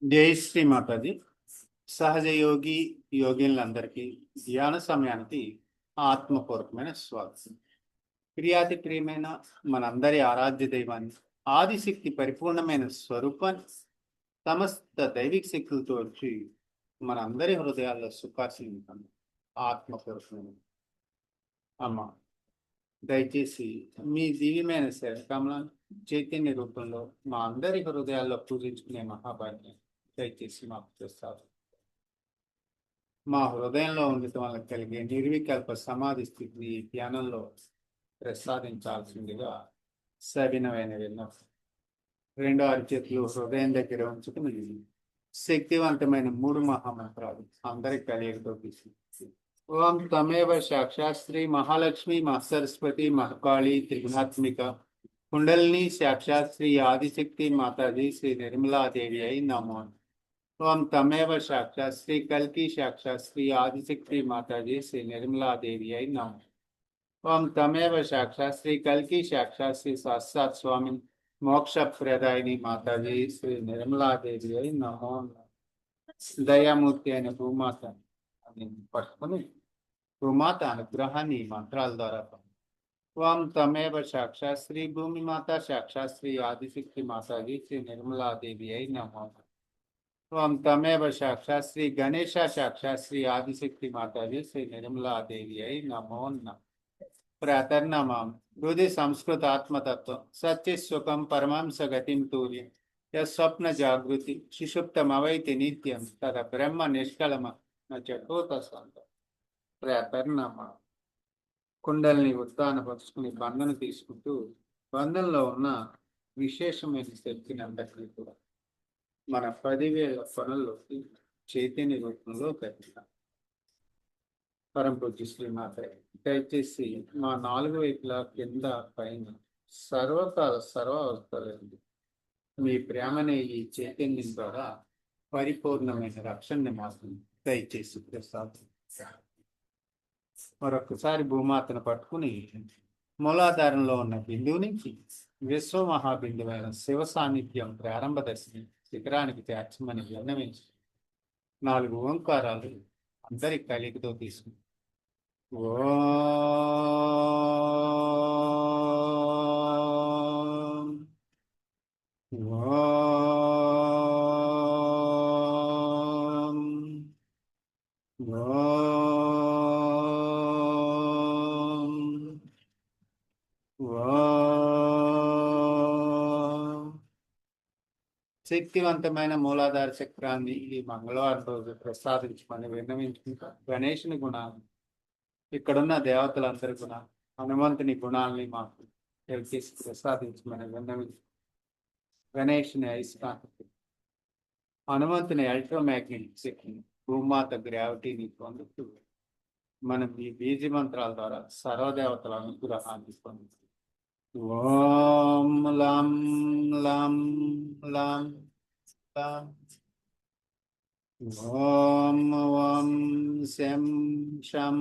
జై శ్రీ మాతాజీ. సహజ యోగి యోగినులందరికీ ధ్యాన సమయానికి ఆత్మపూర్వకమైన స్వాగతం. ప్రియాతి ప్రియమైన మనందరి ఆరాధ్య దైవాన్ని, ఆదిశక్తి పరిపూర్ణమైన స్వరూపాన్ని సమస్త దైవిక శక్తులతో వచ్చి మనందరి హృదయాల్లో సుఖాశీలించాలి. ఆత్మపూర్వకమైన అమ్మ, దయచేసి మీ దివ్యమైన సేవకామలను చైతన్య రూపంలో మా అందరి హృదయాల్లో పూజించుకునే మహాభాగ్యం దయచేసి మాకు చేస్తారు. మా హృదయంలో ఉండటం వల్ల కలిగే నిర్వికల్ప సమాధి స్థితిని ఈ ధ్యానంలో ప్రసాదించాల్సిందిగా సవినమైన విన్నపం. రెండో అరిచేతులు హృదయం దగ్గర ఉంచుకుని శక్తివంతమైన 3 మహామంత్రాలు అందరి కలియకతో తీసుకు. ఓం తమేవ సాక్షాత్శ్రీ మహాలక్ష్మి మహాసరస్వతి మహాకాళి త్రిగుణాత్మిక కుండలిని సాక్షాత్శ్రీ ఆదిశక్తి మాతాజీ శ్రీ నిర్మలాదేవి అయి నమో. ఓం తమేవ సాక్షాత్శ్రీ కల్కి సాక్షాత్శ్రీ ఆదిశక్తి మాతాజీ శ్రీ నిర్మలాదేవి అయి నమో. ఓం తమేవ సాక్షాత్శ్రీ కల్కి సాక్షాత్శ్రీ సాక్షాత్ స్వామి మోక్షప్రదాయిని మాతాజీ శ్రీ నిర్మలాదేవి అయి నమో. దయామూర్తి అయిన భూమాత అని పట్టుకుని భూమాత అనుగ్రహాన్ని మంత్రాల ద్వారా. ఓం తమేవ సాక్షాత్ శ్రీ భూమి మాత సాక్షాత్ శ్రీ ఆదిశక్తి మాతాజీ శ్రీ నిర్మలాదేవి అయి నమో. ఓం తమేవ సాక్షాత్ శ్రీ గణేశ సాక్షాత్ శ్రీ ఆదిశక్తి మాతాజీ శ్రీ నిర్మలాదేవి అయి నమో. ప్రాతర్నమాం హృది సంస్కృత ఆత్మతత్వం సత్య సుఖం పరమాంస గతిం తూర్యం యస్వప్న జాగృతి సుషుప్తమవైతి నిత్యం తద బ్రహ్మ నిష్కళమ నచోత సంత. ప్రాతర్నమా కుండల్ని ఉత్తానపరుచుకుని బంధన తీసుకుంటూ బంధంలో ఉన్న విశేషమైన శక్తిని అందరికీ కూడా మన 10,000 పనుల్లోకి చైతన్య రూపంలో పెట్టిన పరం పూజ్య శ్రీమాత దయచేసి మా 4 వైపులా కింద పైన సర్వకాల సర్వావస్థలండి మీ ప్రేమనే ఈ చైతన్యం ద్వారా పరిపూర్ణమైన రక్షణని మాత్రం దయచేసి ప్రసాదం. మరొకసారి భూమాతను పట్టుకుని మూలాధారంలో ఉన్న బిందువు నుంచి విశ్వ మహాబిందువైన శివ సాన్నిధ్యం ప్రారంభ దశని శిఖరానికి చేర్చమని విన్నవించి 4 ఓంకారాలు అందరి కలిగితో తీసుకుని ఓం శక్తివంతమైన మూలాధార చక్రాన్ని ఈ మంగళవారం రోజు ప్రసాదించమని విన్నవించుకుంటా. గణేశుని గుణాలు, ఇక్కడున్న దేవతలందరి గుణాలు, హనుమంతుని గుణాలని మాకు తెలిసి ప్రసాదించమని విన్నవించు. గణేశుని అయస్కాంతి, హనుమంతుని ఎలక్ట్రోమాగ్నెటిక్ శక్తిని, భూమాత గ్రావిటీని పొందుతూ మనం ఈ బీజ మంత్రాల ద్వారా సర్వదేవతల అనుగ్రహాన్ని పొందుతాం. ఓం లం లం లం లం. ఓం ఓం శం శం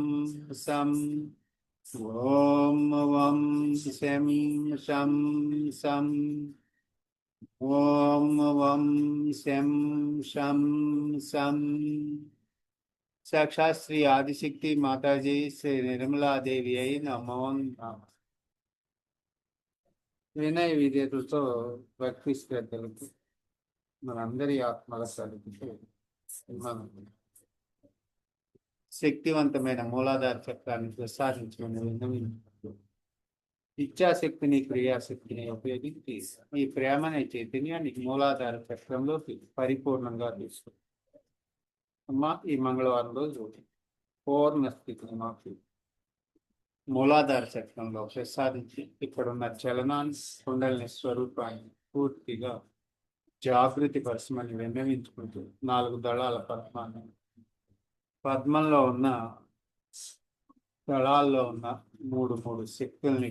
శం. ఓం ఓం శం శం శం. ఓం ఓం శం శం శం. సాక్షాత్ శ్రీ ఆదిశక్తి మాతాజీ శ్రీ నిర్మలాదేవి అయి నమో నమః. వినయ విధేయతలతో భక్తి శ్రద్ధలకు మనందరి ఆత్మల సరిపితే శక్తివంతమైన మూలాధార చక్రాన్ని ప్రసాదించమని విన్నవించుకుంటూ ఇచ్ఛాశక్తిని క్రియాశక్తిని ఉపయోగించి ఈ ప్రేమనే చైతన్యాన్ని మూలాధార చక్రంలోకి పరిపూర్ణంగా తీసుకుంటాం. అమ్మా, ఈ మంగళవారం రోజు పూర్ణ స్థితిని మాకు మూలాధార చక్రంలో ప్రసాదించి ఇక్కడున్న చలనాన్ని కుండలిని స్వరూపాన్ని పూర్తిగా జాగృతి పరచమని విన్నవించుకుంటూ 4 దళాల పద్మాన్ని, పద్మంలో ఉన్న దళాల్లో ఉన్న 3 శక్తుల్ని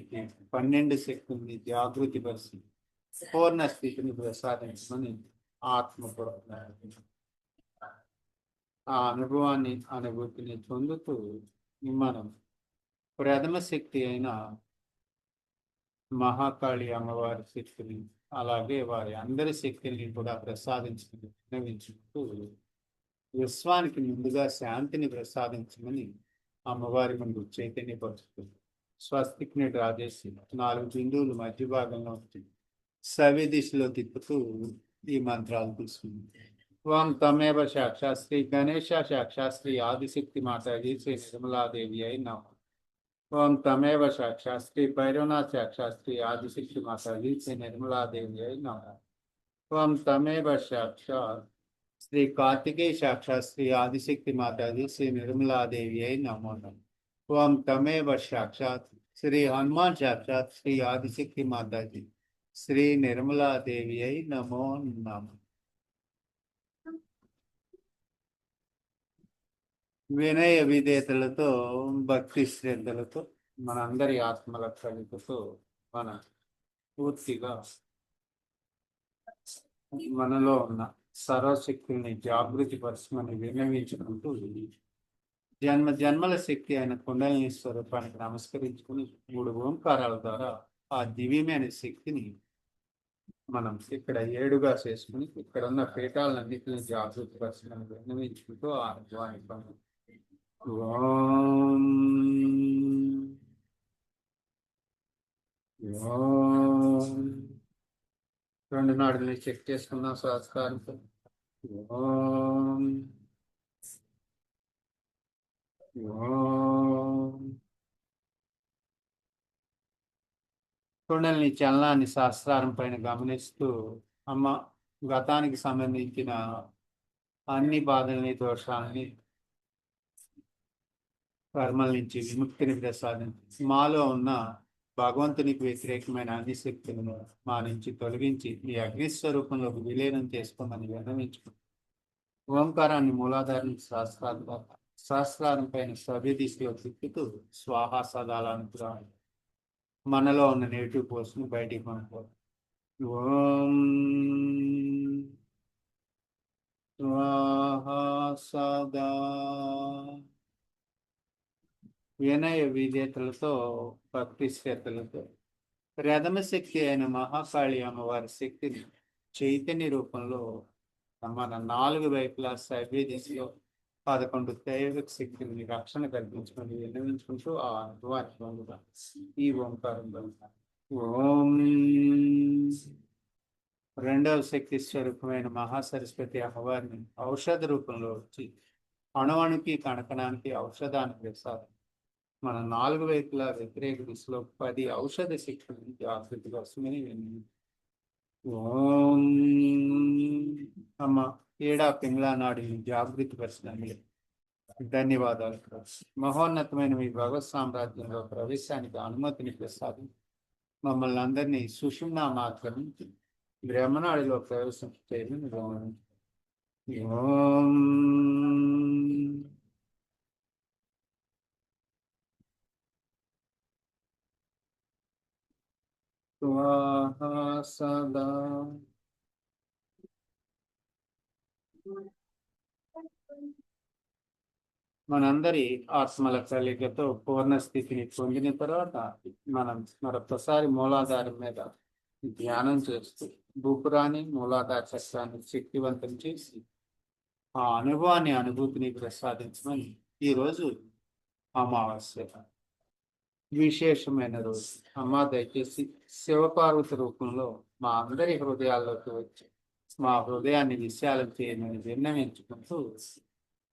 12 శక్తుల్ని జాగృతి పరిచి పూర్ణ స్థితిని ప్రసాదించమని ఆత్మపూర్వక ఆ అనుభూతిని పొందుతూ మనం ప్రథమ శక్తి అయిన మహాకాళి అమ్మవారి శక్తిని అలాగే వారి అందరి శక్తిని కూడా ప్రసాదించమని విన్నవించుకుంటూ విశ్వానికి ముందుగా శాంతిని ప్రసాదించమని అమ్మవారి ముందు చైతన్యపరుస్తుంది. స్వస్తిక్ని రాజేసి 4 బిందువులు మధ్య భాగంలో ఉంటుంది. సవి దిశలో తిప్పుతూ ఈ మంత్రాలు తీసుకుంది. ఓం తమేవ సాక్షాత్ శ్రీ గణేశ సాక్షాత్ శ్రీ ఆదిశక్తి మాతాజీ శ్రీ నిర్మలాదేవి అయి నమ. ఓం తమేవ సాక్షాత్ శ్రీ భైరవనాథ్ సాక్షాత్ శ్రీ ఆదిశక్తి మాతాజీ శ్రీ నిర్మలాదేవి అయి నమ. ఓం తమేవ సాక్షాత్ శ్రీ కార్తికేయ సాక్షాత్ శ్రీ ఆదిశక్తి మాతాజీ శ్రీ నిర్మలాదేవి అయి నమో నమః. ఓం తమేవ సాక్షాత్ శ్రీ హనుమాన్ సాక్షాత్ శ్రీ ఆదిశక్తి మాతాజీ శ్రీ నిర్మలాదేవి అయి నమో నమః. వినయ విధేయతలతో భక్తి శ్రద్ధలతో మనందరి ఆత్మల కలిపతో మన పూర్తిగా మనలో ఉన్న సర్వశక్తుల్ని జాగృతి పరచమని విన్నవించుకుంటూ జన్మ జన్మల శక్తి అయిన కుండలిని స్వరూపానికి నమస్కరించుకుని 3 ఓంకారాల ద్వారా ఆ దివ్యమైన శక్తిని మనం ఇక్కడ 7గా చేసుకుని ఇక్కడ ఉన్న పీఠాలన్నింటినీ జాగృతి పరచమని విన్నవించుకుంటూ ఆ అనుభవాన్ని పొందాం. ఓం ఓం 2 నాడుల్ని చెక్ చేసుకున్నాం సంస్కారంతో. ఓం ఓం కుండలిని చలనాన్ని శాస్త్రారం పైన గమనిస్తూ అమ్మ గతానికి సంబంధించిన అన్ని బాధల్ని దోషాలని కర్మల నుంచి విముక్తిని ప్రసాదించి మాలో ఉన్న భగవంతునికి వ్యతిరేకమైన అన్ని శక్తులను మా నుంచి తొలగించి ఈ అగ్నిస్వరూపంలోకి విలీనం చేసుకోమని విన్నవించుకుంటాం. ఓంకారాన్ని మూలాధారం సహస్రారం పైన సవ్య దిశలో తిప్పుతూ స్వాహా సదాలను మనలో ఉన్న నెగిటివ్ పోస్ట్ని బయటికి పంపుకోవాలి. ఓం స్వాహా సదా. వినయ విధేయతలతో భక్తి శ్రద్ధలతో ప్రథమ శక్తి అయిన మహాకాళి అమ్మవారి శక్తిని చైతన్య రూపంలో మన 4 వైపులా సవ్య దిశలో 11 దైవిక శక్తిని రక్షణ కల్పించుకొని విన్నవించుకుంటూ ఆ అనుభవాన్ని పొందుతాం. ఈ ఓంకారం ఓం. రెండవ శక్తి స్వరూపమైన మహాసరస్వతి అమ్మవారిని ఔషధ రూపంలో వచ్చి అణువణుకి కణకణానికి ఔషధాన్ని ప్రసాదం మన 4 వైపులా వ్యతిరేక దిశలో 10 ఔషధ శక్తులను జాగృతి కోసమని విని ఓం అమ్మ 7వ పింగళా నాడిని జాగృతి పరిచినందుకు ధన్యవాదాలు. మహోన్నతమైన మీ భగవత్ సామ్రాజ్యంలో ప్రవేశానికి అనుమతిని ప్రసాదం మమ్మల్ని అందరినీ సుషుమ్నా మాత్రం నుంచి బ్రహ్మనాడిలో ప్రవేశం చేయమని ఓం. స్వాహా సదా. మనందరి ఆత్మల కలయికతో పూర్ణ స్థితిని పొందిన తర్వాత మనం మరొకసారి మూలాధారం మీద ధ్యానం చేస్తూ భూపురాన్ని మూలాధార చక్రాన్ని శక్తివంతం చేసి ఆ అనుభూతిని ప్రసాదించమని ఈరోజు అమావాస్య విశేషమైన రోజు. అమ్మ దయచేసి శివపార్వతి రూపంలో మా అందరి హృదయాల్లోకి వచ్చి మా హృదయాన్ని విశాలం చేయమని విన్నవించుకుంటూ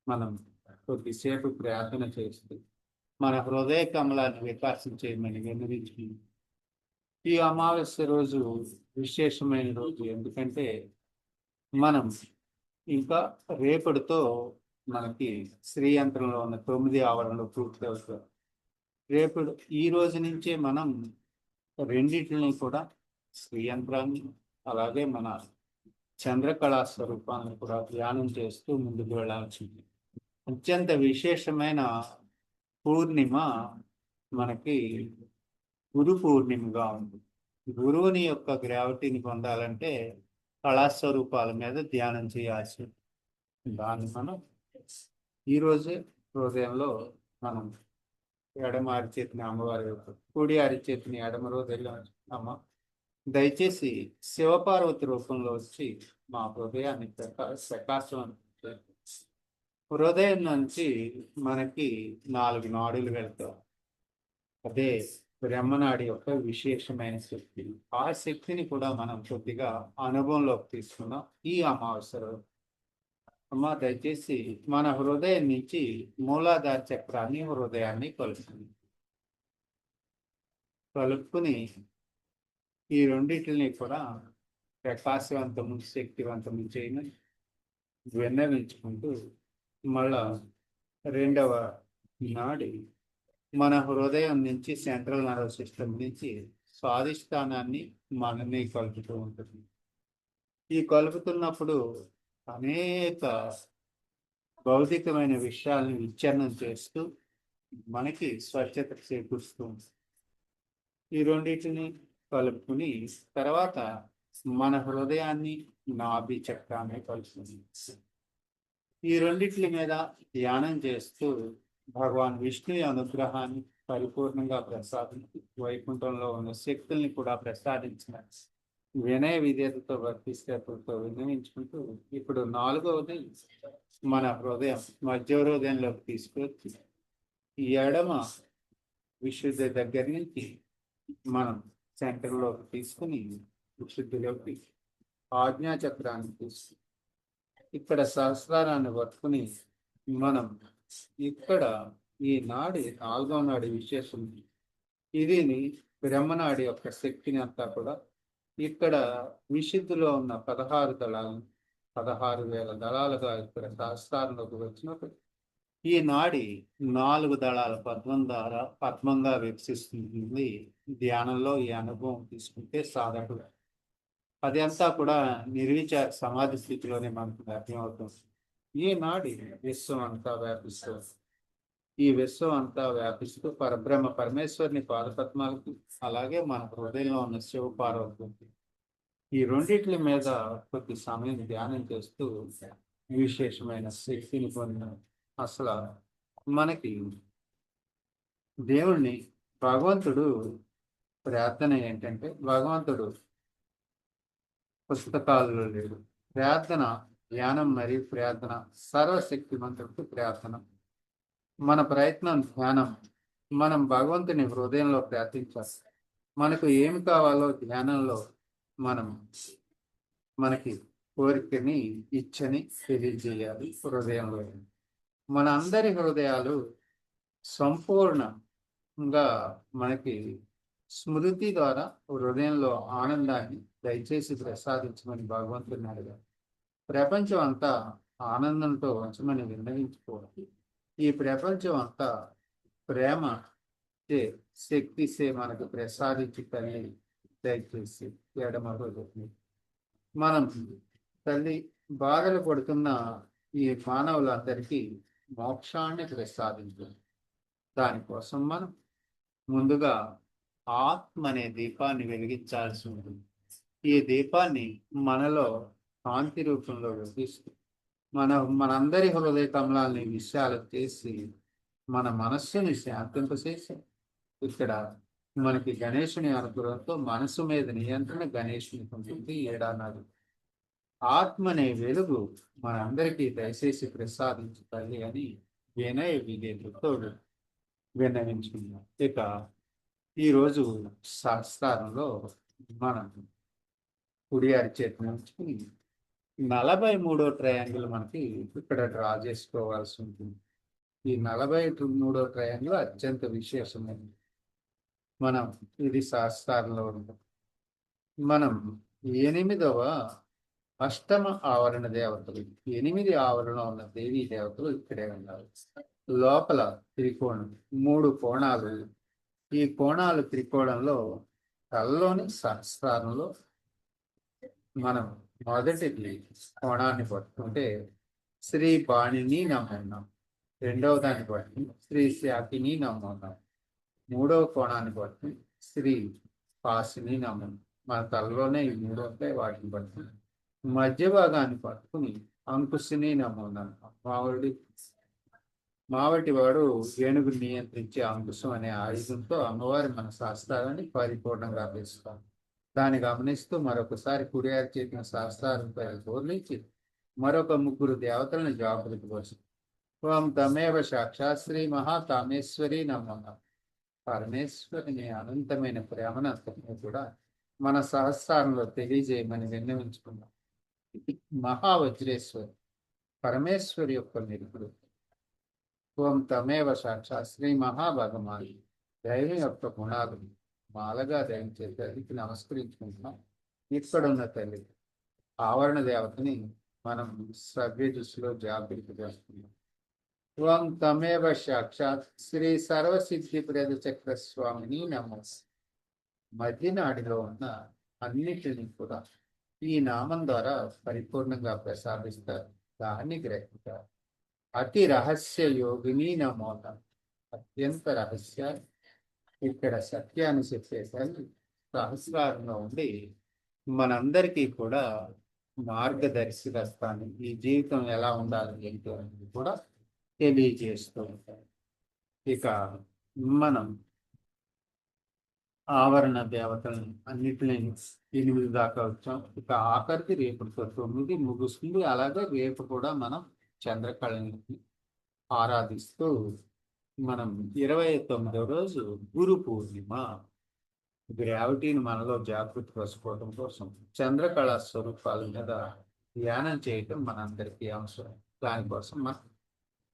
మనం కొద్దిసేపు ప్రార్థన చేస్తూ మన హృదయ కమలాన్ని వికాసం చేయమని విన్నవించుకుంది. ఈ అమావాస్య రోజు విశేషమైన రోజు, ఎందుకంటే మనం ఇంకా రేపటితో మనకి శ్రీయంత్రంలో ఉన్న 9 ఆవరణలు పూర్తి అవుతాయి. రేపు ఈ రోజు నుంచే మనం రెండింటిని కూడా శ్రీయంత్రాన్ని అలాగే మన చంద్రకళా స్వరూపాన్ని కూడా ధ్యానం చేస్తూ ముందుకు వెళ్ళాల్సింది. అత్యంత విశేషమైన పూర్ణిమ మనకి గురు పూర్ణిమగా ఉంది. గురువుని యొక్క గ్రావిటీని పొందాలంటే కళాస్వరూపాల మీద ధ్యానం చేయాల్సి ఉంది. దాన్ని మనం ఈరోజే హృదయంలో మనం ఎడమ అరిచేతిని అమ్మవారి కుడి అరిచేతిని ఎడమ రోజుల్లో అమ్మ దయచేసి శివపార్వతి రూపంలో వచ్చి మా హృదయాన్ని ప్రకాశం హృదయం నుంచి మనకి 4 నాడులు వెళ్తాయి. అదే బ్రహ్మనాడి యొక్క విశేషమైన శక్తి. ఆ శక్తిని కూడా మనం కొద్దిగా అనుభవంలోకి తీసుకున్నాం ఈ అమావాస్య రోజు. అమ్మ దయచేసి మన హృదయం నుంచి మూలాధార చక్రాన్ని హృదయాన్ని కలుపుకుని ఈ రెండింటిని కూడా ప్రకాశవంతము శక్తివంతము చేయమని విన్నవించుకుంటూ మళ్ళా రెండవ నాడి మన హృదయం నుంచి సెంట్రల్ నర్వస్ సిస్టమ్ నుంచి స్వాధిష్టానాన్ని మనని కలుపుతూ ఉంటుంది. ఈ కలుపుతున్నప్పుడు అనేక భౌతికమైన విషయాలను విచ్ఛిన్నం చేస్తూ మనకి స్వచ్ఛత చేకూరుస్తూ ఉంటుంది. ఈ రెండింటిని కలుపుకుని తర్వాత మన హృదయాన్ని నాభి చక్రాన్ని కలుపుతుంది. ఈ రెండిట్ల మీద ధ్యానం చేస్తూ భగవాన్ విష్ణు అనుగ్రహాన్ని పరిపూర్ణంగా ప్రసాదించి వైకుంఠంలో ఉన్న శక్తుల్ని కూడా ప్రసాదించిన వినయ విధేయతతో వర్తిస్తేతో విన్నవించుకుంటూ ఇప్పుడు 4వది మన హృదయం మధ్య హృదయంలోకి తీసుకొచ్చి ఈ ఎడమ విశుద్ధి దగ్గర నుంచి మనం సెంటర్లోకి తీసుకుని విశుద్ధిలోకి ఆజ్ఞాచక్రాన్ని తీసుకుని ఇక్కడ సహస్రారాన్ని పట్టుకుని మనం ఇక్కడ ఈ నాడి 4వ నాడి విశేషం ఇది బ్రహ్మనాడి యొక్క శక్తిని అంతా కూడా ఇక్కడ విశుద్ధిలో ఉన్న 16 దళాలను 16,000 దళాలుగా ఇక్కడ సహస్రారంలోకి వచ్చినప్పుడు ఈ నాడి 4 దళాల పద్మంగా వికసిస్తుంది. ధ్యానంలో ఈ అనుభవం తీసుకుంటే సాధకుడు అది అంతా కూడా నిర్విచార సమాధి స్థితిలోనే మనకు అర్థమవుతుంది. ఈ నాడి విశ్వం అంతా వ్యాపిస్తుంది. ఈ విశ్వం అంతా వ్యాపిస్తూ పరబ్రహ్మ పరమేశ్వరుని పాదపద్మాలకు అలాగే మన హృదయంలో ఉన్న శివ పార్వతి ఈ రెండిట్ల మీద కొద్ది సమయం ధ్యానం చేస్తూ విశేషమైన శక్తిని పొందిన అసలు మనకి దేవుణ్ణి భగవంతుడు ప్రార్థన ఏంటంటే భగవంతుడు పుస్తకాలలో లేడు. ప్రార్థన ధ్యానం మరియు ప్రార్థన సర్వశక్తిమంతుడికి ప్రార్థన. మన ప్రయత్నం ధ్యానం. మనం భగవంతుని హృదయంలో ప్రార్థించాలి. మనకు ఏమి కావాలో ధ్యానంలో మనం మనకి కోరికని ఇచ్చని తెలియజేయాలి హృదయంలో. మన అందరి హృదయాలు సంపూర్ణంగా మనకి స్మృతి ద్వారా హృదయంలో ఆనందాన్ని దయచేసి ప్రసాదించమని భగవంతుని అడిగారు. ప్రపంచం అంతా ఆనందంతో ఉంచమని విన్నవించుకోవాలి. ఈ ప్రపంచం అంతా ప్రేమ శక్తి మనకు ప్రసాదించి తల్లి దయచేసి ఎడమ హృదయం మనం తల్లి బాధలు పడుతున్న ఈ మానవులందరికీ మోక్షాన్ని ప్రసాదించాలి. దానికోసం మనం ముందుగా ఆత్మ అనే దీపాన్ని వెలిగించాల్సి ఉంటుంది. ఈ దీపాన్ని మనలో కాంతి రూపంలో వెలిగిస్తూ మనందరి హృదయ కమలాల్ని విషయాలు చేసి మన మనస్సుని శాంతింపచేసి ఇక్కడ మనకి గణేశుని అనుగ్రహంతో మనసు మీద నియంత్రణ గణేశుని ఉంటుంది. ఏడానాడు ఆత్మ అనే వెలుగు మనందరికీ దయచేసి ప్రసాదించు తల్లి అని వినయ విధేయతతో విన్నవించుకున్నాం. ఇక ఈరోజు శాస్త్రంలో మనం కుడి అరిచేతి నుంచుకుని 43వ ట్రయాంగిల్ మనకి ఇక్కడ డ్రా చేసుకోవాల్సి ఉంటుంది. ఈ 43వ ట్రయాంగిల్ అత్యంత విశేషమైనది. మనం ఇది శాస్త్రంలో ఉంటాం. మనం 8వ అష్టమ ఆవరణ దేవతలు 8 ఆవరణ ఉన్న దేవీ దేవతలు ఇక్కడే ఉన్నారు. లోపల త్రికోణం 3 కోణాలు. ఈ కోణాలు త్రికోణంలో తలలోని సహస్రారంలో మనం మొదటి కోణాన్ని పట్టుకుంటే శ్రీ బాణిని నమ్మున్నాం. 2వ దాన్ని పట్టుకుని శ్రీ శాకిని నమ్మున్నాం. 3వ కోణాన్ని పట్టుకుని శ్రీ పాసిని నమ్మున్నాం. మన తలలోనే ఈ 3 ఉంటాయి. వాటిని పట్టుకుని మధ్య భాగాన్ని పట్టుకుని అంకుశిని నమ్మున్నాం. మావటి వాడు ఏనుగు నియంత్రించే అంకుశం అనే ఆయుధంతో అమ్మవారి మన శాస్త్రాలని పరిపూర్ణంగా వేస్తాం. దాన్ని గమనిస్తూ మరొకసారి కుడి చేతిన సహస్రాలపై బోర్లించి మరొక ముగ్గురు దేవతలను జాగృతి కోసం ఓం తమేవ సాక్షాత్ శ్రీ మహాకామేశ్వరి నమః. పరమేశ్వరిని అనంతమైన ప్రేమనంతటిని కూడా మన సహస్రారంలో తెలియజేయమని విన్నవించుకున్నాం. మహావజ్రేశ్వరి పరమేశ్వరి యొక్క నిరుపుడు. ఓం తమేవ సాక్షాత్ శ్రీ మహాభగవాన్ దైవం యొక్క గుణాలు మాలగా ధరించే తల్లికి నమస్కరించుకుంటున్నాం. ఇక్కడున్న తల్లి ఆవరణ దేవతని మనం శ్రవ్య దృష్టిలో జాగ్రత్త చేస్తున్నాం. ఓం తమేవ సాక్షాత్ శ్రీ సర్వసిద్ధి ప్రద చక్ర స్వామిని నమో. మధ్యనాడిలో ఉన్న అన్నిటిని కూడా ఈ నామం ద్వారా పరిపూర్ణంగా ప్రసాదిస్తారు, దాన్ని గ్రహిస్తారు. అతి రహస్య యోగిని నమో. అత్యంత రహస్య ఇక్కడ సత్యాన్ని చెప్పేసరి సహస్రారంలో ఉండి మనందరికీ కూడా మార్గదర్శకత్వాన్ని, ఈ జీవితం ఎలా ఉండాలి ఏంటో అనేది కూడా తెలియజేస్తూ ఉంటారు. ఇక మనం ఆవరణ దేవతలను అన్నిటిని 8 దాకా వచ్చాం. ఇక ఆఖరికి రేపటితో 9 ముగుస్తుంది. అలాగే రేపు కూడా మనం చంద్రకళని ఆరాధిస్తూ మనం 29వ రోజు గురు పూర్ణిమ గ్రావిటీని మనలో జాగృతి పరచుకోవడం కోసం చంద్రకళ స్వరూపాల మీద ధ్యానం చేయటం మనందరికీ అవసరం. దానికోసం మనం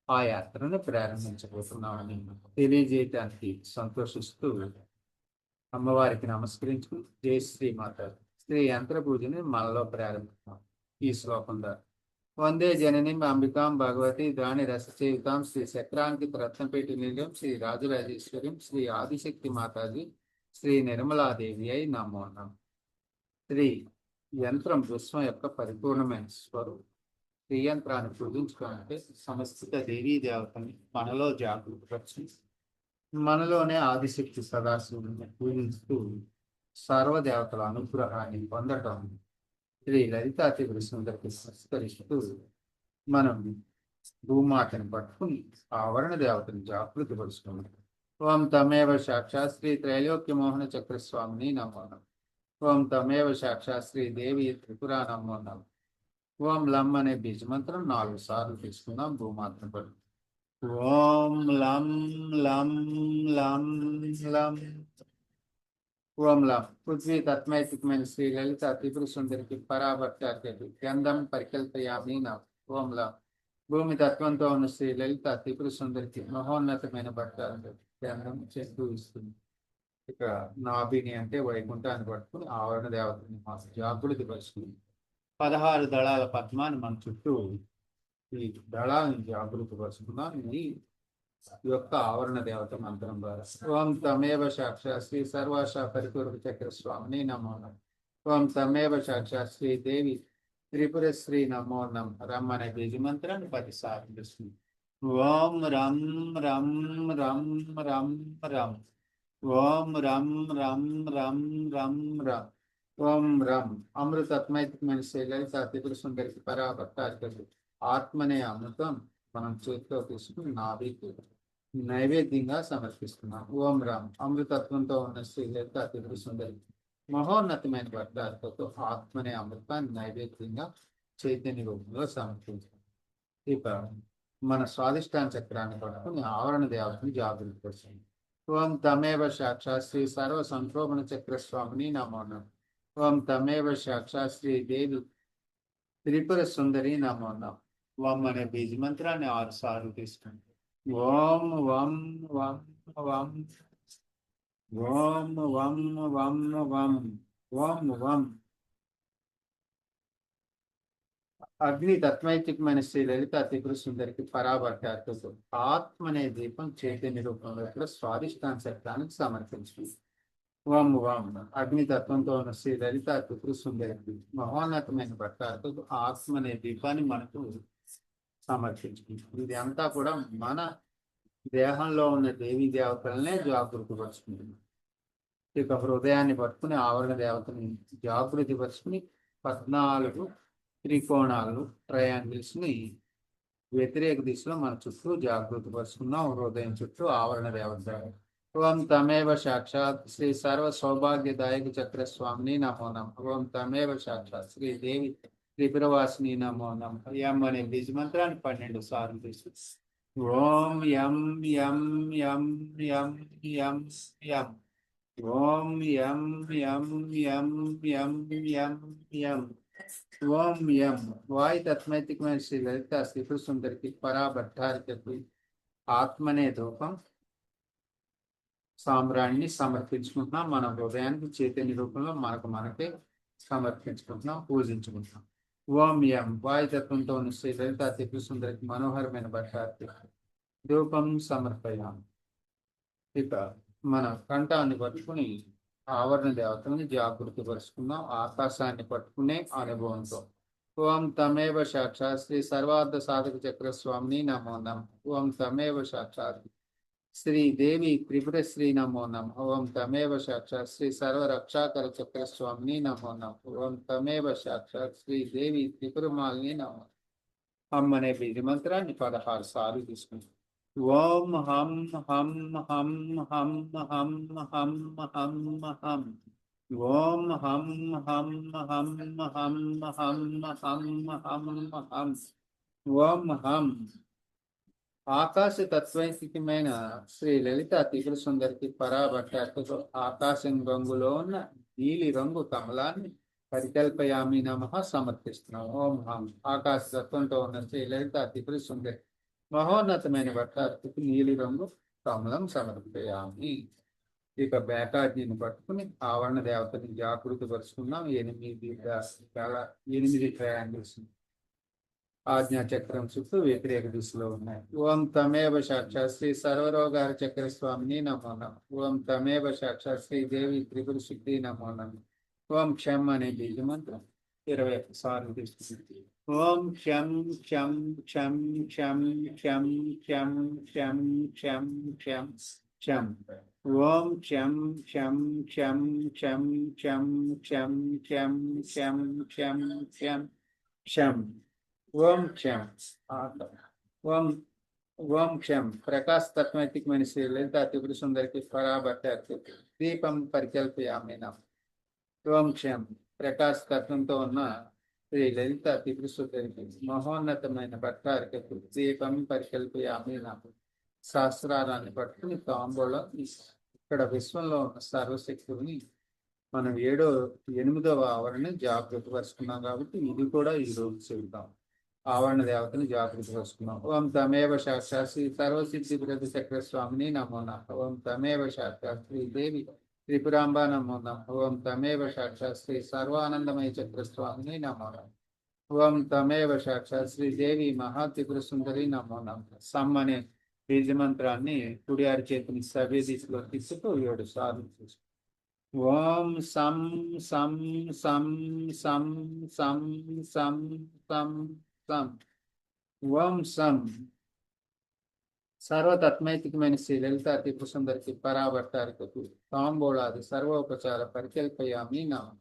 ఆ యాత్రను ప్రారంభించబోతున్నామని తెలియజేయటానికి సంతోషిస్తూ అమ్మవారికి నమస్కరించు జై శ్రీ మాత. శ్రీ యంత్ర పూజని మనలో ప్రారంభిస్తాం ఈ శ్లోకం ద్వారా. వందే జనని అంబికాం భగవతి దాని రసచేయుతాం శ్రీ చక్రాంకిత రత్నపేటి నిలయం శ్రీ రాజరాజేశ్వరం శ్రీ ఆదిశక్తి మాతాజీ శ్రీ నిర్మలాదేవి అయి నమో నమః. శ్రీ యంత్రం విశ్వం యొక్క పరిపూర్ణమైన స్వరూపం. శ్రీ యంత్రాన్ని పూజించుకోవాలంటే సమస్త దేవీ దేవతని మనలో జాగృతపరిచి మనలోనే ఆదిశక్తి సదాశివుని పూజిస్తూ సర్వదేవతల అనుగ్రహాన్ని పొందటం శ్రీ లలితాదేవి సుందరికి నమస్కరిస్తూ మనం భూమాతని పట్టుకుని ఆవరణ దేవతని జాగృతి పరుచుకున్నాం. ఓం తమేవ సాక్షాత్ శ్రీ త్రైలోక్య మోహన చక్రస్వామిని నమో నమః. ఓం తమేవ సాక్షాత్ శ్రీ దేవి త్రిపుర నమో నమః. ఓం లం అనే బీజమంత్రం 4 సార్లు తీసుకుందాం. భూమాతను పట్టు. ఓం లం లం లం లం. ఓం లం పృథ్వీ తత్మైతికమైన శ్రీ లలిత త్రిపుర సుందరికి పరాభట్టార్యతి గంధం పరికల్పయామి నమః. ఓం లం భూమి తత్వంతో ఉన్న శ్రీ లలిత త్రిపుర సుందరికి మహోన్నతమైన భట్టార్యతి గంధం చేస్తూ ఇస్తుంది. ఇక నాభిని అంటే వైకుంఠాన్ని పట్టుకుని ఆవరణ దేవతని జాగృతి పరుచుకుని 16 దళాల పద్మాన్ని మన చుట్టూ ఈ దళాలను జాగృతి పరుచుకున్నాం. ఈ యొక్క ఆవరణ దేవత మంత్రం ద్వారా. ఓం తమేవ సాక్షాత్ శ్రీ సర్వాశ పరిపూర్ణ చక్ర స్వామిని నమో నమః. ఓం తమేవ సాక్షాత్ శ్రీ దేవి త్రిపుర శ్రీ నమో నమః. రమ్ అనే బీజ మంత్రాన్ని 10 సార్లు తీసుకుంది. ఓం రం రం రం రం రం. ఓం రం రం రం రం రం. ఓం రం అమృతత్మైతికమైన శ్రీ లలిత త్రిపుర సుందరికి పరాభట్టార్యతి ఆత్మనే అమృతం మనం చేతిలో తీసుకుని నాభికి నైవేద్యంగా సమర్పిస్తున్నాం. ఓం రామ్ అమృతత్వంతో ఉన్న శ్రీ లలిత త్రిపుర సుందరి మహోన్నతమైన భట్టార్యతతో ఆత్మనే అమృతాన్ని నైవేద్యంగా చైతన్య రూపంలో సమర్పించాం. ఇక మన స్వాదిష్టాన చక్రాన్ని పట్టుకుని ఆవరణ దేవతని జాగృతి పరుచుకుంది. ఓం తమేవ సాక్షాత్ శ్రీ సర్వ సంక్షోభణ చక్ర స్వామిని నమో నమః. ఓం తమేవ సాక్షాత్ శ్రీ దేవి త్రిపుర సుందరి నమో నమః. ఓం అనే బీజ మంత్రాన్ని 6 సార్లు తీసుకోండి. ఓం వం వం వం. ఓం వం వం వం. ఓం వం. అగ్ని తత్మైతికమైన శ్రీ లలిత త్రిపుర సుందరికి పరాభట్టార్యతతో ఆత్మనే దీపం చైతన్య రూపంలో కూడా స్వాదిష్టాన శక్తానికి సమర్పించింది. ఓం ఓం అగ్ని తత్వంతో ఉన్న శ్రీ లలిత త్రిపుర సుందరికి మహోన్నతమైన భట్టార్యతతో ఆత్మనే దీపాన్ని మనకు సమర్పించుకుంది. ఇది అంతా కూడా మన దేహంలో ఉన్న దేవీ దేవతలనే జాగృతి పరుచుకుంటుంది. ఇక హృదయాన్ని పట్టుకుని ఆవరణ దేవతని జాగృతి పరుచుకుని 14 త్రికోణాలు ట్రయాంగిల్స్ ని వ్యతిరేక దిశలో మన చుట్టూ జాగృతి పరుచుకున్నాం. హృదయం చుట్టూ ఆవరణ దేవత ఓం తమేవ సాక్షాత్ శ్రీ సర్వ సౌభాగ్యదాయక చక్ర స్వామిని నమో నమః. ఓం తమేవ సాక్షాత్ శ్రీ దేవి త్రిపురవాసిని నమో నమః. యం అనే బీజ మంత్రాన్ని 12 సార్లు తీసుకు ఓం యం యం యం యం యం యం ఓం యం యం యం యం యం యం ఓం యం వాయు తత్మైతికమైన శ్రీ లలిత శ్రీకృ సుందరికి పరాభట్టారికకు ఆత్మనే ధూపం సామ్రాణ్ణి సమర్పించుకుంటున్నాం. మన హృదయానికి చైతన్య రూపంలో మనకే సమర్పించుకుంటున్నాం, పూజించుకుంటున్నాం. ఓం యం వాయుతత్వంతో ఉన్న శ్రీ లలిత త్రిపుర సుందరికి మనోహరమైన భట్టార్తి ధూపం సమర్పయాం. ఇక మన కంఠాన్ని పట్టుకుని ఆవరణ దేవతల్ని జాగృతి పరుచుకుందాం ఆకాశాన్ని పట్టుకునే అనుభవంతో. ఓం తమేవ సాక్షాత్ శ్రీ సర్వార్థ సాధక చక్ర స్వామిని నమో నమః. ఓం తమేవ సాక్షాత్ శ్రీ దేవి త్రిపుర శ్రీ నమో నమః. ఓం తమేవ సాక్షాత్ శ్రీ సర్వ రక్షాకర చక్ర స్వామిని నమో నమః. ఓం తమేవ సాక్షాత్ శ్రీ దేవి త్రిపురమాలిని నమో. హం అనే బీజ మంత్రాన్ని 16 సార్లు తీసుకుంటాం. ఓం హం హం హం హం హం హం హం హం ఓం హం హం హం హం హం హం హం హం ఓం హం ఆకాశ తత్వైతికమైన శ్రీ లలిత త్రిపుర సుందరికి పరాభట్టార్కకు ఆకాశం రంగులో ఉన్న నీలి రంగు కమలాన్ని పరికల్పయామి నమః సమర్పిస్తున్నాం. ఓం హం ఆకాశ తత్వంతో ఉన్న శ్రీ లలిత త్రిపుర సుందరి మహోన్నతమైన భట్టార్కకు నీలి రంగు కమలం సమర్పయామి. ఇక బ్యాటాజీని పట్టుకుని ఆవరణ దేవతని జాగృతి పరుచుకున్నాం. 8 ట్రయాంగిల్స్ ఆజ్ఞా చక్రం చుట్టూ వ్యతిరేక దిశలో ఉన్నాయి. ఓం తమేవ సాక్షాత్ శ్రీ సర్వరోగార చక్ర స్వామిని నమో నమః. ఓం తమేవ సాక్షాత్ శ్రీ దేవి త్రిపుర శక్తి నమో నమః. ఓం క్షం అనే బీజ మంత్రం 21 సార్లు తీసుకుంది. ఓం క్షం క్షం క్షం క్షం క్షం క్షం క్షం క్షం క్షం క్షం ఓం క్షం క్షం క్షం క్షం క్షం క్షం క్షం క్షం క్షం క్షం క్షం ఓం క్షం ఓం ఓం క్షం ప్రకాశ తత్వైతికమైన శ్రీ లలిత త్రిపుర సుందరికి పరాభట్టార్కి దీపం పరికల్పయామి నమః. ఓం క్షం ప్రకాశ తత్వంతో ఉన్న శ్రీ లలిత త్రిపుర సుందరికి మహోన్నతమైన భట్టార్కకు దీపం పరికల్పయామి నమః. శాస్త్రారాన్ని పట్టుకుని తాంబూలం ఇక్కడ విశ్వంలో ఉన్న సర్వశక్తుల్ని మనం 8వ ఆవరణ జాగృతి పరుచుకున్నాం కాబట్టి ఇది కూడా ఈ రోజు చెబుతాం. ఆవరణ దేవతని జాగృతి పరుచుకున్నాం. ఓం తమేవ సాక్షాత్ శ్రీ సర్వసిద్ధి ప్రతి చక్ర స్వామిని నమో నమః. ఓం తమేవ సాక్షాత్ శ్రీ దేవి త్రిపురాంబ నమో నమః. ఓం తమేవ సాక్షాత్ శ్రీ సర్వానందమయ చక్ర స్వామిని నమో నమః. ఓం తమేవ సాక్షాత్ శ్రీ దేవి మహాత్రిపుర సుందరి నమో నమః. సమ్ అనే బీజ మంత్రాన్ని కుడి అరిచేతిని సవ్య దిశలో తీసుకు 7 సార్లు తీసుకు. ఓం సం సం సం సం సం సం సం సం ఓం సం సర్వతత్మైతికమైన శ్రీ లలిత త్రిపుర సుందరికి పరాభట్టార్కకు తాంబూలాది సర్వోపచార పరికల్పయామి నమః.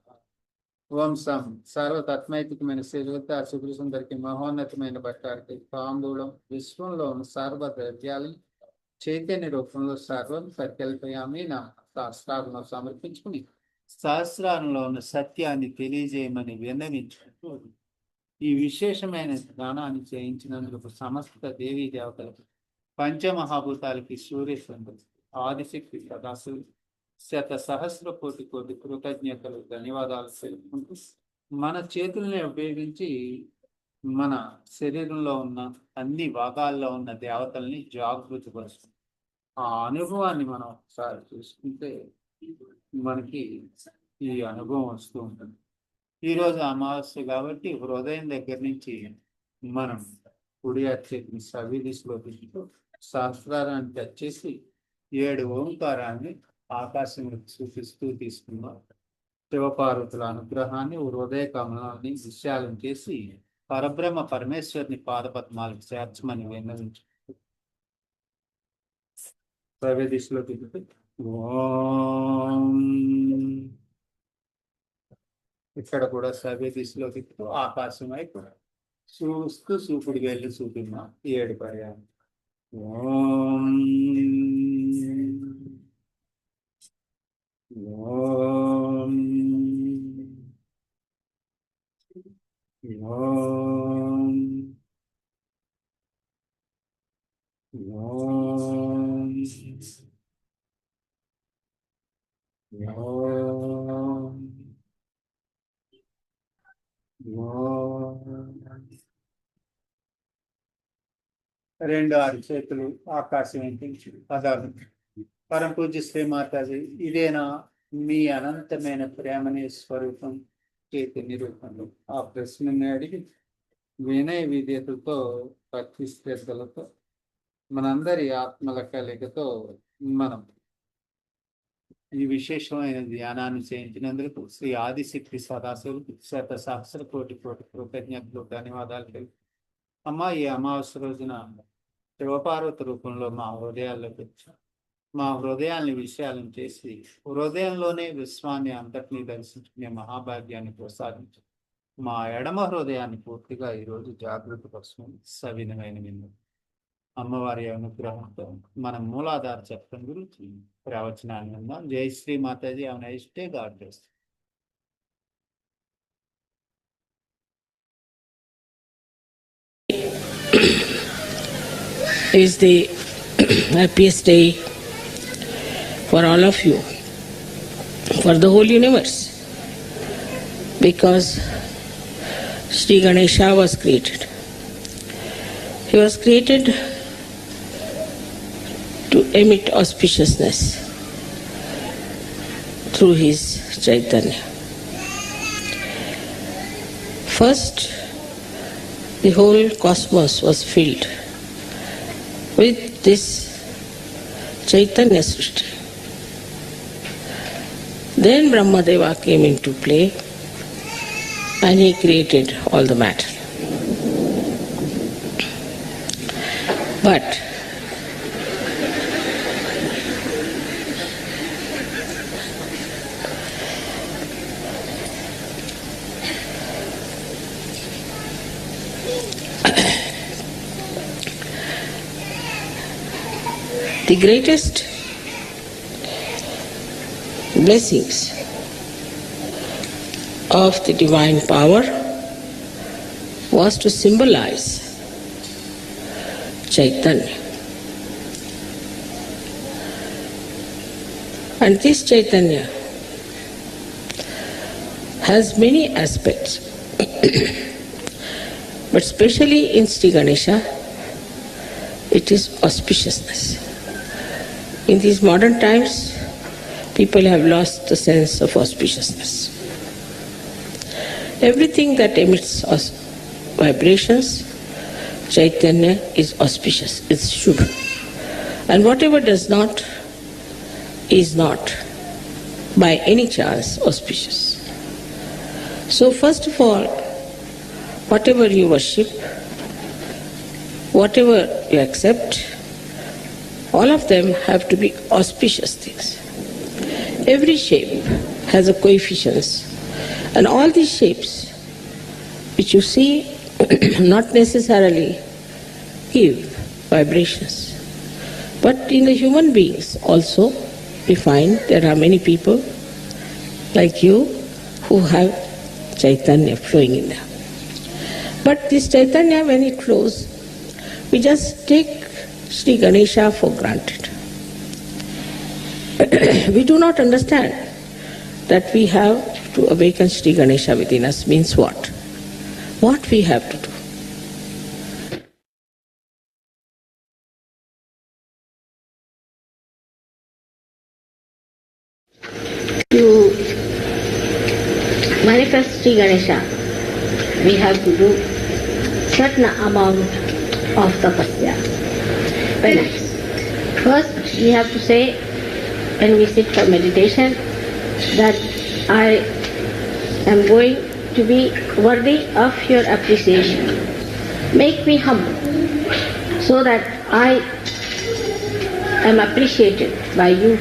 ఓం సం సర్వతత్మైతికమైన శ్రీ లలిత త్రిపుర సుందరికి మహోన్నతమైన భట్టార్కి తాంబూలం విశ్వంలో ఉన్న సర్వ ద్రవ్యాలను చైతన్య రూపంలో సర్వం పరికల్పయామి నమః. శాస్త్రాలను సమర్పించుకుని శాస్త్రాలలో ఉన్న సత్యాన్ని తెలియజేయమని విన్నవించుకుంటూ ఈ విశేషమైన దానాన్ని చేయించినందుకు సమస్త దేవీ దేవతలకు పంచమహాభూతాలకి సూర్యచంద్రుడు ఆదిశక్తి సదాశివుడు సహస్ర కోటి కృతజ్ఞతలు ధన్యవాదాలు తెలుపుకుంటూ మన చేతుల్ని ఉపయోగించి మన శరీరంలో ఉన్న అన్ని భాగాల్లో ఉన్న దేవతల్ని జాగృతి పరుస్తుంది. ఆ అనుభవాన్ని మనం ఒకసారి చూసుకుంటే మనకి ఈ అనుభవం వస్తూ ఉంటుంది. ఈరోజు అమావాస్య కాబట్టి హృదయం దగ్గర నుంచి మనం కుడి అరిచేతిని సవ్య దిశలో తీసుకు శాస్త్రాన్ని టచ్ చేసి 7 ఓంకారాన్ని ఆకాశంలో చూపిస్తూ తీసుకున్నాం. శివపార్వతుల అనుగ్రహాన్ని హృదయ కమలాన్ని విశాలం చేసి పరబ్రహ్మ పరమేశ్వరుని పాదపద్మాలకు చేర్చమని విన్నవించు. సవ్య దిశలో తిరుగుతూ ఓం ఇక్కడ కూడా సవ్య దిశలో తిప్పుతూ ఆకాశం వైపు చూస్తూ చూపుడు వెళ్ళి చూపిస్తున్నాం 7 పర్యాయం. ఓం ఓం ఓం ఓం ఓం. రెండు ఆరు చేతులు ఆకాశం ఎంటించు పదాలు. పరమ పూజ్య శ్రీ మాతాజీ, ఇదేనా మీ అనంతమైన ప్రేమనే స్వరూపం చైతన్య రూపంలో? ఆ ప్రశ్నని అడిగి వినయ విధేయతతో భక్తి శ్రద్ధలతో మనందరి ఆత్మల కలయికతో మనం ఈ విశేషమైన ధ్యానాన్ని చేయించినందుకు శ్రీ ఆదిశక్తి సదాశివులకు శత సహస్ర కోటి కోటి కృతజ్ఞతలు, ధన్యవాదాలు. అమ్మ, ఈ అమావాస్య రోజున శివపార్వతి రూపంలో మా హృదయాల్లోకి వచ్చాం. మా హృదయాల్ని విషయాలను చేసి హృదయంలోనే విశ్వాన్ని అంతటినీ దర్శించుకునే మహాభాగ్యాన్ని ప్రసాదించు. మా ఎడమ హృదయాన్ని పూర్తిగా ఈరోజు జాగృతి కోసం సవినమైన విందు. అమ్మవారి అనుగ్రహంతో మన మూలాధార చక్రం గురించి ప్రవచనాన్ని ఉందాం. జై శ్రీ మాతాజీ. ఆమె ఇష్టే God bless. Is the happiest day for all of you, for the whole universe, because Sri Ganesha was created. He was created to emit auspiciousness through his Chaitanya. First, the whole cosmos was filled with this Chaitanya Srishti. Then Brahmadeva came into play and he created all the matter. But the greatest blessings of the divine power was to symbolize Chaitanya. And this Chaitanya has many aspects, but especially in Sri Ganesha, it is auspiciousness. In these modern times, people have lost the sense of auspiciousness. Everything that emits vibrations, Chaitanya is auspicious, it's Shubha. And whatever does not, is not by any chance auspicious. So first of all, whatever you worship, whatever you accept, all of them have to be auspicious things. Every shape has a coefficients, and all these shapes which you see not necessarily give vibrations. But in the human beings also we find there are many people like you who have Chaitanya flowing in them. But this Chaitanya, when it flows, we just take Sri Ganesha for granted. We do not understand that we have to awaken Sri Ganesha within us means what? What we have to do. To manifest Sri Ganesha, we have to do certain amount of tapasya, penance. First, we have to say, when we sit for meditation, that I am going to be worthy of your appreciation. Make me humble so that I am appreciated by you,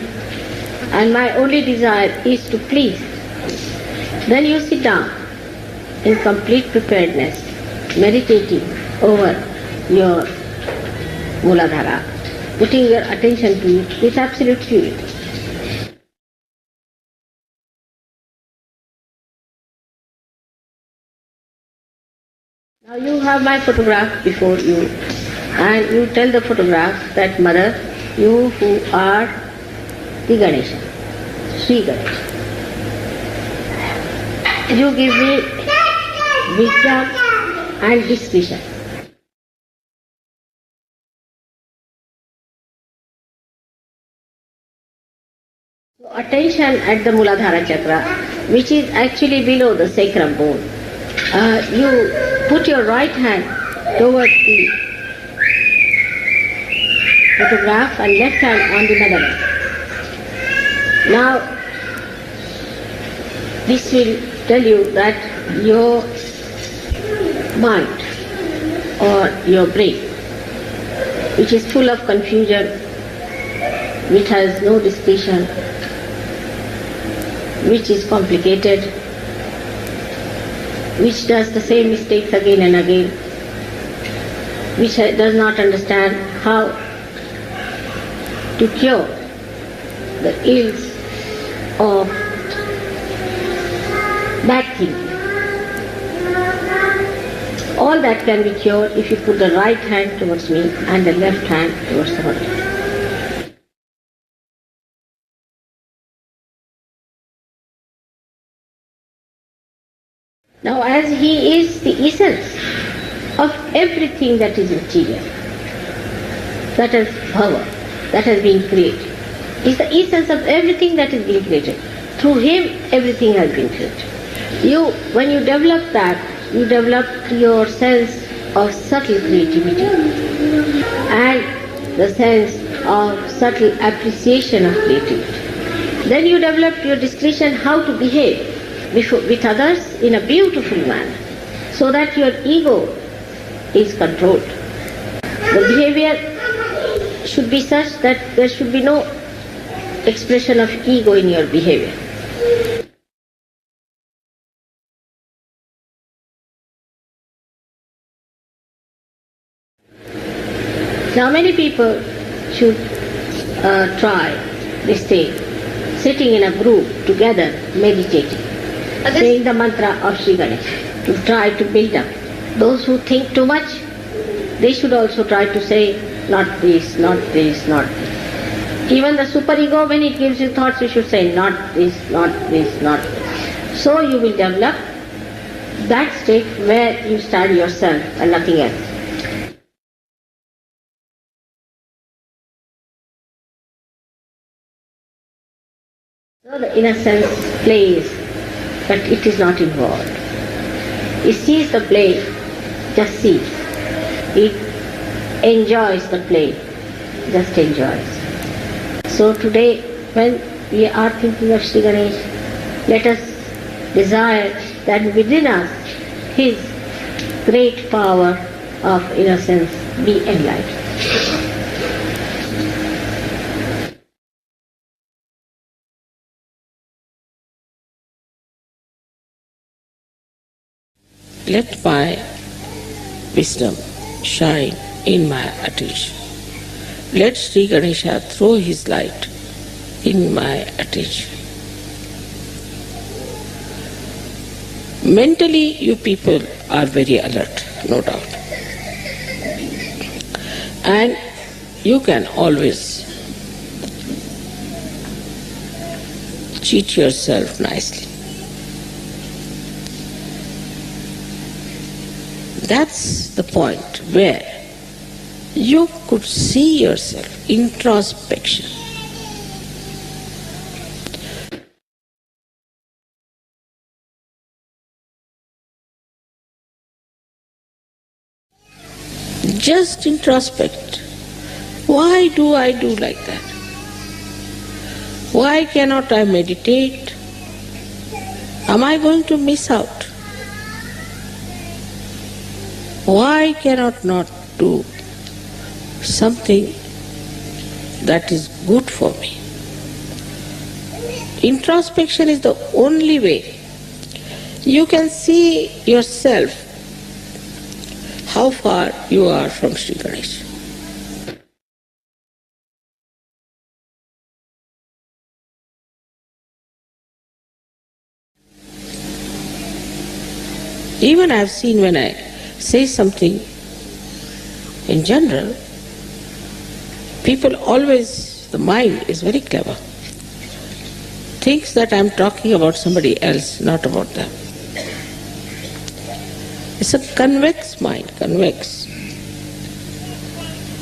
and my only desire is to please. Then you sit down in complete preparedness, meditating over your Mooladhara, putting your attention to it with absolute purity. Now you have my photograph before you, and you tell the photograph that Mother, you who are the Ganesha, Sri Ganesha, you give me wisdom and discretion. So attention at the Muladhara Chakra, which is actually below the sacrum bone. You put your right hand towards the photograph and left hand on the Madana. Now, this will tell you that your mind or your brain, which is full of confusion, which has no discretion, which is complicated, which does the same mistakes again and again, which does not understand how to cure the ills of bad thinking. All that can be cured if you put the right hand towards me and the left hand towards the body. Now, as he is the essence of everything that is material, that is power, that has been created, is the essence of everything that is being created. Through him, everything has been created. When you develop that, you develop your sense of subtle creativity and the sense of subtle appreciation of creativity. Then you develop your discretion how to behave with others in a beautiful manner, so that your ego is controlled. The behavior should be such that there should be no expression of ego in your behavior. Now many people should try this thing, sitting in a group together, meditating, saying the mantra of Sri Ganesha, to try to build up. Those who think too much, they should also try to say, not this, not this, not this. Even the superego, when it gives you thoughts, you should say, not this, not this, not this. So you will develop that state where you stand yourself and nothing else. So the innocence plays, but it is not involved. It sees the play, just sees. It enjoys the play, just enjoys. So today, when we are thinking of Sri Ganesh, let us desire that within us his great power of innocence be enlightened. Let my wisdom shine in my attention. Let Sri Ganesha throw his light in my attention. Mentally, you people are very alert, no doubt. And you can always cheat yourself nicely. That's the point where you could see yourself, introspection. Just introspect. Why do I do like that? Why cannot I meditate? Am I going to miss out? Why cannot not do something that is good for me? Introspection is the only way you can see yourself, how far you are from Sri Ganesha. Even I have seen when I say something in general, people always, the mind is very clever, thinks that I'm talking about somebody else, not about them. It's a convex mind, convex,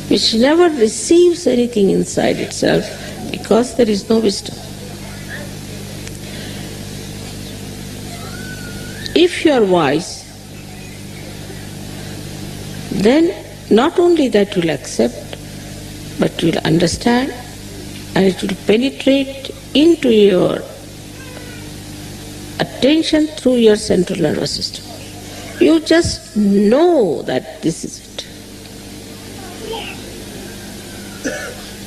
which never receives anything inside itself because there is no wisdom. If you are wise, then not only that you will accept, but you will understand, and it will penetrate into your attention through your central nervous system. You just know that this is it.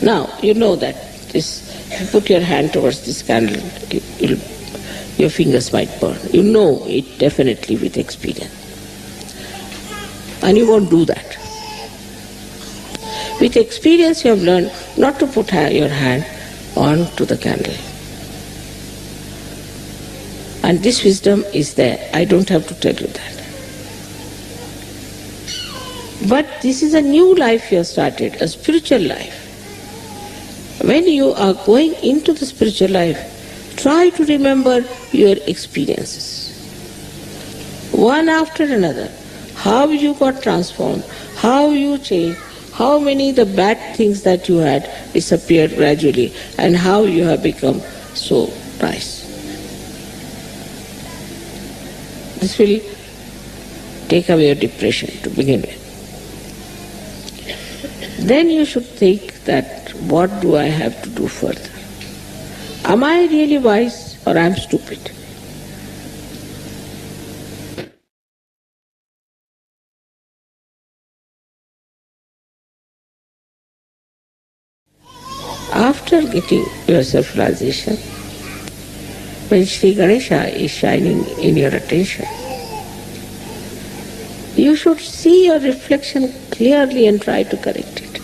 Now, you know that this, you put your hand towards this candle, your fingers might burn. You know it definitely with experience. And you won't do that. With experience you have learned not to put your hand onto the candle. And this wisdom is there. I don't have to tell you that. But this is a new life you have started, a spiritual life. When you are going into the spiritual life, try to remember your experiences. One after another. How you got transformed, how you changed, how many the bad things that you had disappeared gradually, and how you have become so nice. This will take away your depression to begin with. Then you should think that what do I have to do further? Am I really wise or I am stupid? After getting your self-realization, when Sri Ganesha is shining in your attention, you should see your reflection clearly and try to correct it.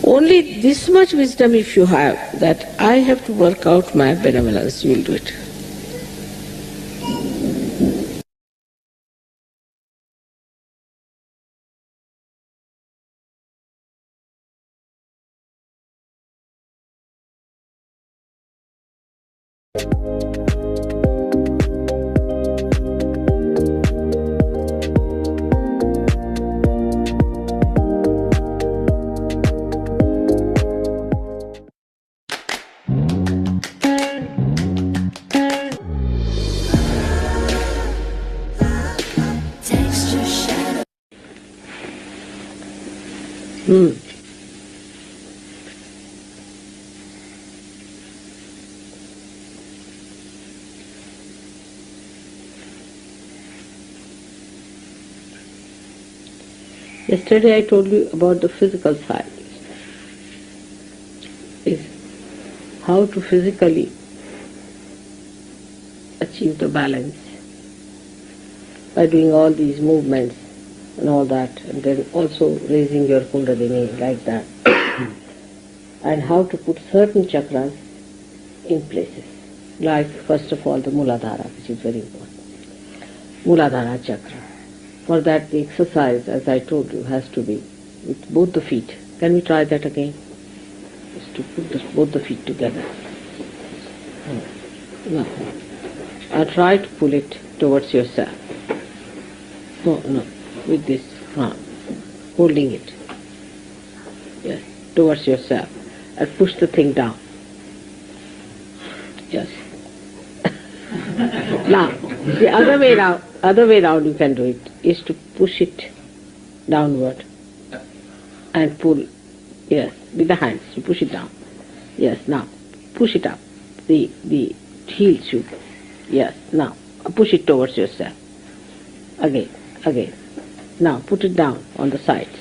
Only this much wisdom if you have, that I have to work out my benevolence, you will do it. Yesterday I told you about the physical side. Is how to physically achieve the balance by doing all these movements and all that, and then also raising your Kundalini like that. And how to put certain chakras in places, like first of all the Muladhara, which is very important. Muladhara chakra. For that the exercise, as I told you, has to be with both the feet. Can we try that again? Just to put both the feet together. No. And try to pull it towards yourself. No, with this, holding it. Yes, towards yourself. And push the thing down. Yes. Now, the other way round you can do it, is to push it downward and pull, yes, with the hands, you push it down. Yes, now, push it up, the heels should, yes, now, push it towards yourself. Again. Now, put it down on the sides.